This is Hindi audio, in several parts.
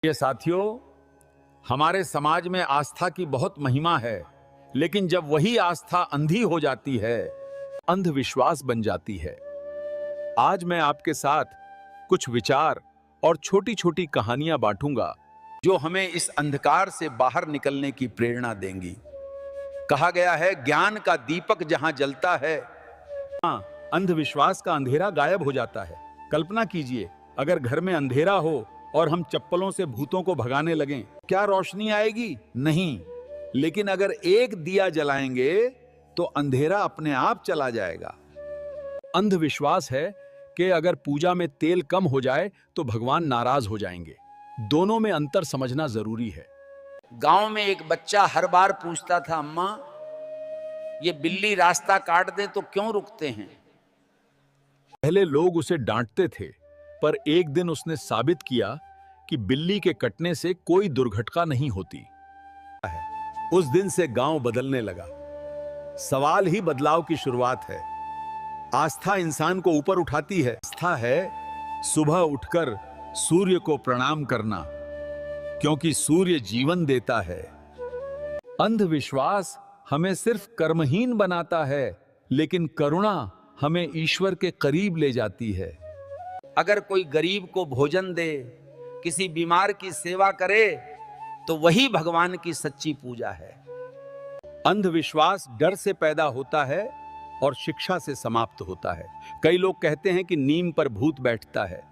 ये साथियों, हमारे समाज में आस्था की बहुत महिमा है, लेकिन जब वही आस्था अंधी हो जाती है, अंधविश्वास बन जाती है। आज मैं आपके साथ कुछ विचार और छोटी छोटी कहानियां बांटूंगा जो हमें इस अंधकार से बाहर निकलने की प्रेरणा देंगी। कहा गया है, ज्ञान का दीपक जहां जलता है, अंधविश्वास का अंधेरा गायब हो जाता है। कल्पना कीजिए, अगर घर में अंधेरा हो और हम चप्पलों से भूतों को भगाने लगें, क्या रोशनी आएगी? नहीं। लेकिन अगर एक दिया जलाएंगे तो अंधेरा अपने आप चला जाएगा। अंधविश्वास है कि अगर पूजा में तेल कम हो जाए तो भगवान नाराज हो जाएंगे। दोनों में अंतर समझना जरूरी है। गांव में एक बच्चा हर बार पूछता था, अम्मा ये बिल्ली रास्ता काट दे तो क्यों रुकते हैं? पहले लोग उसे डांटते थे, पर एक दिन उसने साबित किया कि बिल्ली के कटने से कोई दुर्घटना नहीं होती। उस दिन से गांव बदलने लगा। सवाल ही बदलाव की शुरुआत है। आस्था इंसान को ऊपर उठाती है। आस्था है सुबह उठकर सूर्य को प्रणाम करना, क्योंकि सूर्य जीवन देता है। अंधविश्वास हमें सिर्फ कर्महीन बनाता है, लेकिन करुणा हमें ईश्वर के करीब ले जाती है। अगर कोई गरीब को भोजन दे, किसी बीमार की सेवा करे, तो वही भगवान की सच्ची पूजा है। अंधविश्वास डर से पैदा होता है और शिक्षा से समाप्त होता है। कई लोग कहते हैं कि नीम पर भूत बैठता है,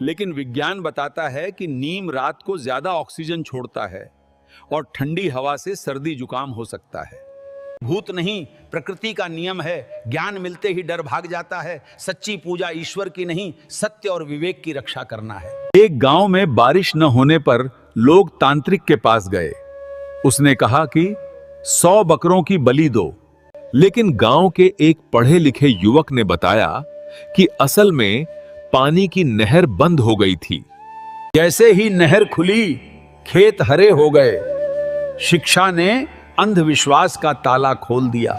लेकिन विज्ञान बताता है कि नीम रात को ज्यादा ऑक्सीजन छोड़ता है और ठंडी हवा से सर्दी जुकाम हो सकता है। भूत नहीं, प्रकृति का नियम है। ज्ञान मिलते ही डर भाग जाता है। सच्ची पूजा ईश्वर की नहीं, सत्य और विवेक की रक्षा करना है। एक गांव में बारिश न होने पर लोग तांत्रिक के पास गए। उसने कहा कि 100 बकरों की बलि दो। लेकिन गांव के एक पढ़े लिखे युवक ने बताया कि असल में पानी की नहर बंद हो गई थी। जैसे ही नहर खुली, खेत हरे हो गए। शिक्षा ने अंधविश्वास का ताला खोल दिया।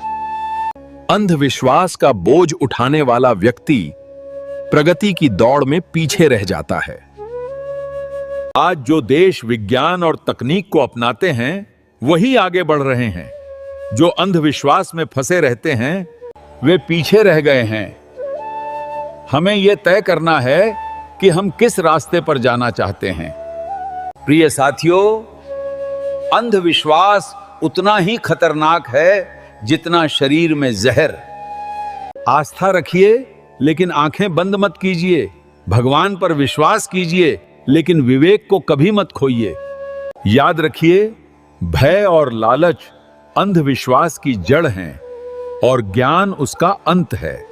अंधविश्वास का बोझ उठाने वाला व्यक्ति प्रगति की दौड़ में पीछे रह जाता है। आज जो देश विज्ञान और तकनीक को अपनाते हैं, वही आगे बढ़ रहे हैं। जो अंधविश्वास में फंसे रहते हैं, वे पीछे रह गए हैं। हमें यह तय करना है कि हम किस रास्ते पर जाना चाहते हैं। प्रिय साथियों, अंधविश्वास उतना ही खतरनाक है जितना शरीर में जहर। आस्था रखिए, लेकिन आंखें बंद मत कीजिए। भगवान पर विश्वास कीजिए, लेकिन विवेक को कभी मत खोइए। याद रखिए, भय और लालच अंधविश्वास की जड़ हैं और ज्ञान उसका अंत है।